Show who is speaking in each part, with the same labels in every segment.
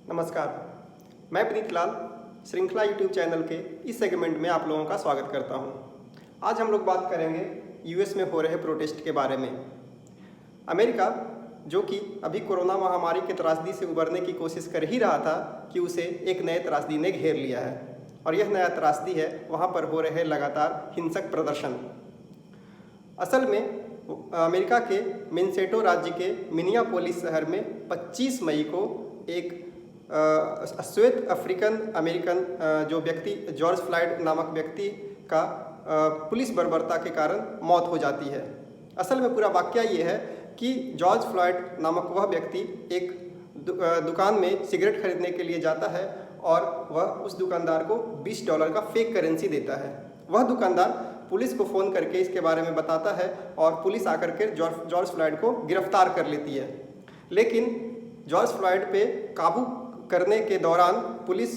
Speaker 1: नमस्कार, मैं प्रीत लाल श्रृंखला यूट्यूब चैनल के इस सेगमेंट में आप लोगों का स्वागत करता हूं। आज हम लोग बात करेंगे यूएस में हो रहे प्रोटेस्ट के बारे में। अमेरिका जो कि अभी कोरोना महामारी के त्रासदी से उबरने की कोशिश कर ही रहा था कि उसे एक नए त्रासदी ने घेर लिया है और यह नया त्रासदी है वहाँ पर हो रहे लगातार हिंसक प्रदर्शन। असल में अमेरिका के मिनेसोटा राज्य के मिनियापोलिस शहर में 25 मई को एक श्वेत अफ्रीकन अमेरिकन जो व्यक्ति जॉर्ज फ्लॉयड नामक व्यक्ति का पुलिस बर्बरता के कारण मौत हो जाती है। असल में पूरा वाकया ये है कि जॉर्ज फ्लॉयड नामक वह व्यक्ति एक दुकान में सिगरेट खरीदने के लिए जाता है और वह उस दुकानदार को $20 का फेक करेंसी देता है। वह दुकानदार पुलिस को फ़ोन करके इसके बारे में बताता है और पुलिस आकर के जॉर्ज फ्लॉयड को गिरफ्तार कर लेती है। लेकिन जॉर्ज फ्लॉयड पे काबू करने के दौरान पुलिस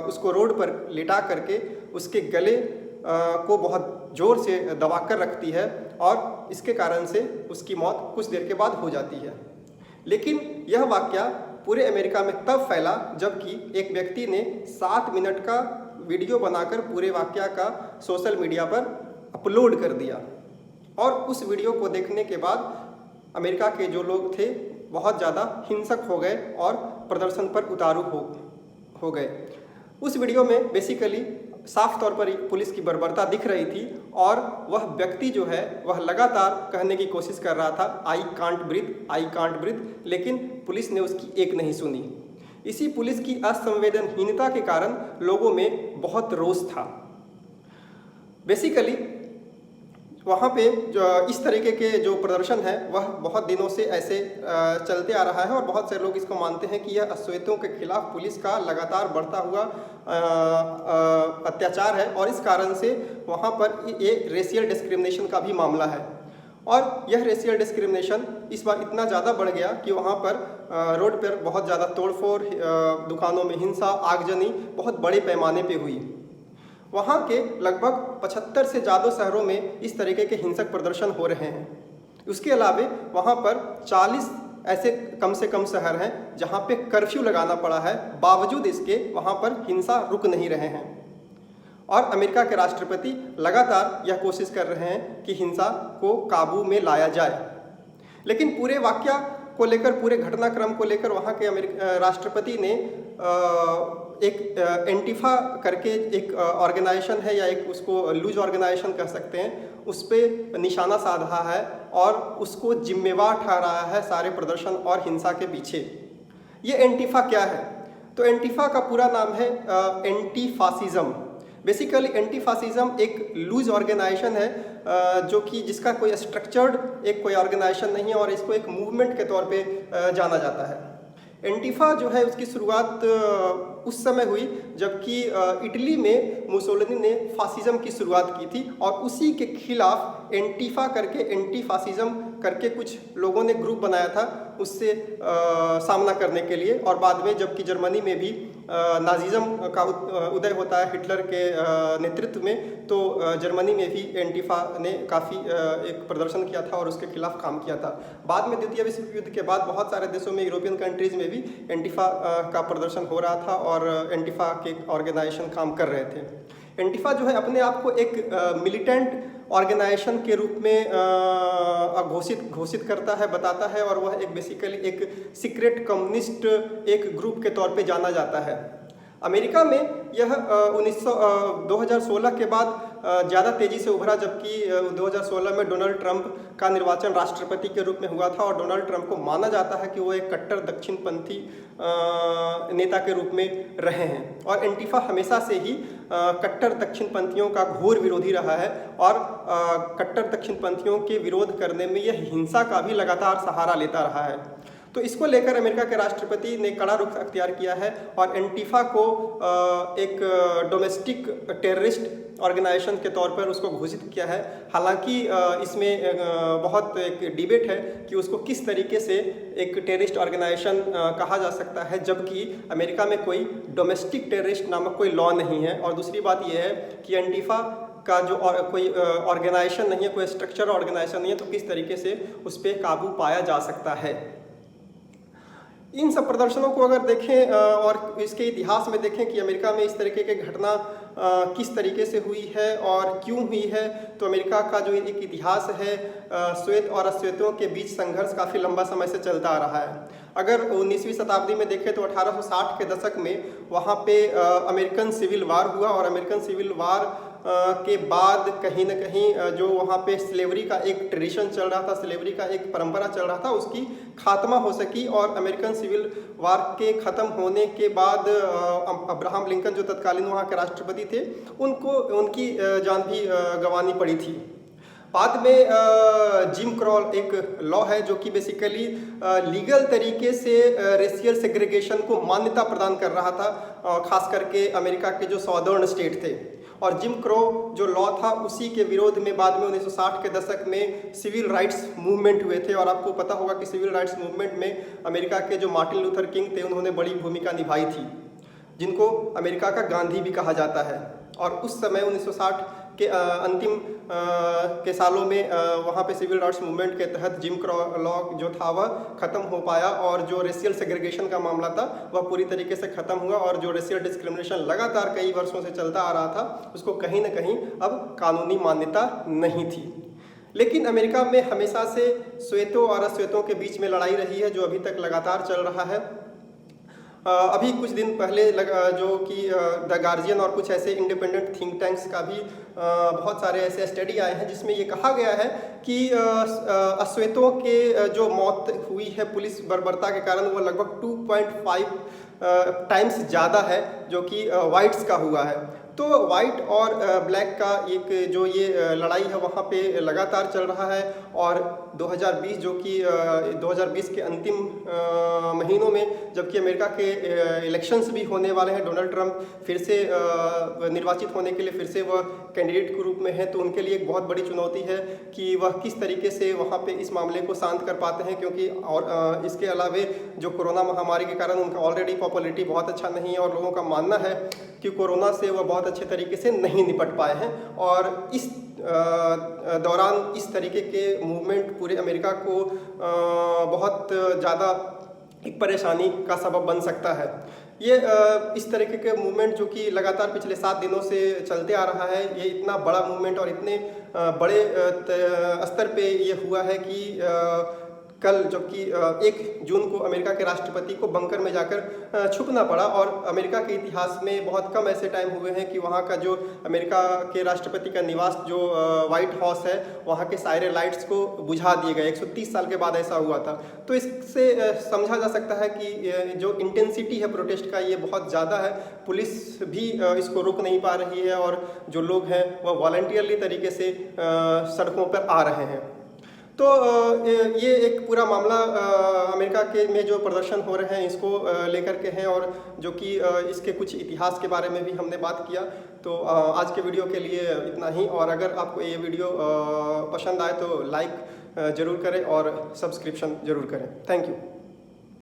Speaker 1: उसको रोड पर लेटा करके उसके गले को बहुत ज़ोर से दबा कर रखती है और इसके कारण से उसकी मौत कुछ देर के बाद हो जाती है। लेकिन यह वाकया पूरे अमेरिका में तब फैला जबकि एक व्यक्ति ने 7 मिनट का वीडियो बनाकर पूरे वाकया का सोशल मीडिया पर अपलोड कर दिया और उस वीडियो को देखने के बाद अमेरिका के जो लोग थे बहुत ज़्यादा हिंसक हो गए और प्रदर्शन पर उतारू हो गए। उस वीडियो में बेसिकली साफ तौर पर पुलिस की बर्बरता दिख रही थी और वह व्यक्ति जो है वह लगातार कहने की कोशिश कर रहा था आई कांट ब्रीथ, लेकिन पुलिस ने उसकी एक नहीं सुनी। इसी पुलिस की असंवेदनहीनता के कारण लोगों में बहुत रोष था। बेसिकली वहाँ पे जो इस तरीके के जो प्रदर्शन है वह बहुत दिनों से ऐसे चलते आ रहा है और बहुत से लोग इसको मानते हैं कि यह अश्वेतों के खिलाफ पुलिस का लगातार बढ़ता हुआ अत्याचार है और इस कारण से वहाँ पर ये रेशियल डिस्क्रिमिनेशन का भी मामला है। और यह रेशियल डिस्क्रिमिनेशन इस बार इतना ज़्यादा बढ़ गया कि वहाँ पर रोड पर बहुत ज़्यादा तोड़फोड़, दुकानों में हिंसा, आगजनी बहुत बड़े पैमाने पे हुई। वहाँ के लगभग 75 से ज़्यादा शहरों में इस तरीके के हिंसक प्रदर्शन हो रहे हैं। उसके अलावा वहाँ पर 40 ऐसे कम से कम शहर हैं जहाँ पे कर्फ्यू लगाना पड़ा है, बावजूद इसके वहाँ पर हिंसा रुक नहीं रहे हैं। और अमेरिका के राष्ट्रपति लगातार यह कोशिश कर रहे हैं कि हिंसा को काबू में लाया जाए। लेकिन पूरे वाकया को लेकर, पूरे घटनाक्रम को लेकर वहाँ के राष्ट्रपति ने एक एंटीफा करके एक ऑर्गेनाइजेशन है या एक उसको लूज ऑर्गेनाइजेशन कह सकते हैं, उस पर निशाना साधा है और उसको जिम्मेवार ठहराया है सारे प्रदर्शन और हिंसा के पीछे। ये एंटीफा क्या है? तो एंटीफा का पूरा नाम है anti fascism. Basically anti fascism एक लूज ऑर्गेनाइजेशन है जो कि जिसका कोई स्ट्रक्चर्ड एक कोई ऑर्गेनाइजेशन नहीं है और इसको एक मूवमेंट के तौर पे जाना जाता है। एंटीफा जो है उसकी शुरुआत उस समय हुई जबकि इटली में मुसोलिनी ने फासिज्म की शुरुआत की थी और उसी के खिलाफ एंटीफा करके, एंटी फासिज्म करके कुछ लोगों ने ग्रुप बनाया था उससे सामना करने के लिए। और बाद में जबकि जर्मनी में भी नाजिज्म का उदय होता है हिटलर के नेतृत्व में, तो जर्मनी में भी एंटीफा ने काफ़ी एक प्रदर्शन किया था और उसके खिलाफ काम किया था। बाद में द्वितीय विश्व युद्ध के बाद बहुत सारे देशों में, यूरोपियन कंट्रीज़ में भी एंटीफा का प्रदर्शन हो रहा था और एंटीफा के ऑर्गेनाइजेशन काम कर रहे थे। एंटीफा जो है अपने आप को एक मिलिटेंट ऑर्गेनाइजेशन के रूप में घोषित करता है, बताता है और वह एक बेसिकली एक सीक्रेट कम्युनिस्ट एक ग्रुप के तौर पे जाना जाता है। अमेरिका में यह 2016 के बाद ज़्यादा तेज़ी से उभरा जबकि 2016 में डोनाल्ड ट्रंप का निर्वाचन राष्ट्रपति के रूप में हुआ था और डोनाल्ड ट्रंप को माना जाता है कि वो एक कट्टर दक्षिणपंथी नेता के रूप में रहे हैं और एंटीफा हमेशा से ही कट्टर दक्षिणपंथियों का घोर विरोधी रहा है और कट्टर दक्षिणपंथियों के विरोध करने में यह हिंसा का भी लगातार सहारा लेता रहा है। तो इसको लेकर अमेरिका के राष्ट्रपति ने कड़ा रुख अख्तियार किया है और एंटीफा को एक डोमेस्टिक टेररिस्ट ऑर्गेनाइजेशन के तौर पर उसको घोषित किया है। हालांकि इसमें बहुत एक डिबेट है कि उसको किस तरीके से एक टेररिस्ट ऑर्गेनाइजेशन कहा जा सकता है जबकि अमेरिका में कोई डोमेस्टिक टेररिस्ट नामक कोई लॉ नहीं है। और दूसरी बात यह है कि एंटीफा का जो कोई ऑर्गेनाइजेशन नहीं है, कोई स्ट्रक्चर ऑर्गेनाइजेशन नहीं है, तो किस तरीके से उस पर काबू पाया जा सकता है। इन सब प्रदर्शनों को अगर देखें और इसके इतिहास में देखें कि अमेरिका में इस तरीके की घटना किस तरीके से हुई है और क्यों हुई है, तो अमेरिका का जो एक इतिहास है श्वेत और अश्वेतों के बीच संघर्ष काफ़ी लंबा समय से चलता आ रहा है। अगर 19वीं शताब्दी में देखें तो 1860 के दशक में वहाँ पे अमेरिकन सिविल वार हुआ और अमेरिकन सिविल वार के बाद कहीं न कहीं जो वहाँ पे स्लेवरी का एक ट्रेडिशन चल रहा था, स्लेवरी का एक परंपरा चल रहा था, उसकी खात्मा हो सकी। और अमेरिकन सिविल वार के ख़त्म होने के बाद अब्राहम लिंकन जो तत्कालीन वहाँ के राष्ट्रपति थे, उनको उनकी जान भी गंवानी पड़ी थी। बाद में जिम क्रॉ एक लॉ है जो कि बेसिकली लीगल तरीके से रेशियल सेग्रीगेशन को मान्यता प्रदान कर रहा था, खास करके अमेरिका के जो सॉदर्न स्टेट थे। और जिम क्रो जो लॉ था उसी के विरोध में बाद में 1960 के दशक में सिविल राइट्स मूवमेंट हुए थे। और आपको पता होगा कि सिविल राइट्स मूवमेंट में अमेरिका के जो मार्टिन लूथर किंग थे, उन्होंने बड़ी भूमिका निभाई थी, जिनको अमेरिका का गांधी भी कहा जाता है। और उस समय 1960 के अंतिम के सालों में वहाँ पे सिविल राइट्स मूवमेंट के तहत जिम क्रॉ लॉ जो था वह ख़त्म हो पाया और जो रेशियल सेग्रीगेशन का मामला था वह पूरी तरीके से ख़त्म हुआ। और जो रेशियल डिस्क्रिमिनेशन लगातार कई वर्षों से चलता आ रहा था, उसको कहीं न कहीं अब कानूनी मान्यता नहीं थी। लेकिन अमेरिका में हमेशा से श्वेतों और अश्वेतों के बीच में लड़ाई रही है, जो अभी तक लगातार चल रहा है। अभी कुछ दिन पहले जो कि द गार्जियन और कुछ ऐसे इंडिपेंडेंट थिंक टैंक्स का भी बहुत सारे ऐसे स्टडी आए हैं जिसमें ये कहा गया है कि अश्वेतों के जो मौत हुई है पुलिस बर्बरता के कारण, वो लगभग 2.5 टाइम्स ज़्यादा है जो कि वाइट्स का हुआ है। तो वाइट और ब्लैक का एक जो ये लड़ाई है वहाँ पे लगातार चल रहा है। और 2020 जो कि 2020 के अंतिम महीनों में, जबकि अमेरिका के इलेक्शंस भी होने वाले हैं, डोनाल्ड ट्रंप फिर से निर्वाचित होने के लिए फिर से वह कैंडिडेट के रूप में है, तो उनके लिए एक बहुत बड़ी चुनौती है कि वह किस तरीके से वहाँ पे इस मामले को शांत कर पाते हैं। क्योंकि और इसके अलावे जो कोरोना महामारी के कारण उनका ऑलरेडी पॉपुलरिटी बहुत अच्छा नहीं है और लोगों का मानना है कि कोरोना से वह बहुत अच्छे तरीके से नहीं निपट पाए हैं। और इस दौरान इस तरीके के मूवमेंट पूरे अमेरिका को बहुत ज़्यादा एक परेशानी का सबब बन सकता है। ये इस तरीके के मूवमेंट जो कि लगातार पिछले 7 दिनों से चलते आ रहा है, ये इतना बड़ा मूवमेंट और इतने बड़े स्तर पे ये हुआ है कि कल जबकि 1 जून को अमेरिका के राष्ट्रपति को बंकर में जाकर छुपना पड़ा। और अमेरिका के इतिहास में बहुत कम ऐसे टाइम हुए हैं कि वहाँ का जो अमेरिका के राष्ट्रपति का निवास जो वाइट हाउस है, वहाँ के सारे लाइट्स को बुझा दिए गए। 130 साल के बाद ऐसा हुआ था। तो इससे समझा जा सकता है कि जो इंटेंसिटी है प्रोटेस्ट का, ये बहुत ज़्यादा है। पुलिस भी इसको रोक नहीं पा रही है और जो लोग हैं वह वॉलंटियरली तरीके से सड़कों पर आ रहे हैं। तो ये एक पूरा मामला अमेरिका के में जो प्रदर्शन हो रहे हैं इसको लेकर के हैं, और जो कि इसके कुछ इतिहास के बारे में भी हमने बात किया। तो आज के वीडियो के लिए इतना ही। और अगर आपको ये वीडियो पसंद आए तो लाइक ज़रूर करें और सब्सक्रिप्शन ज़रूर करें। Thank you.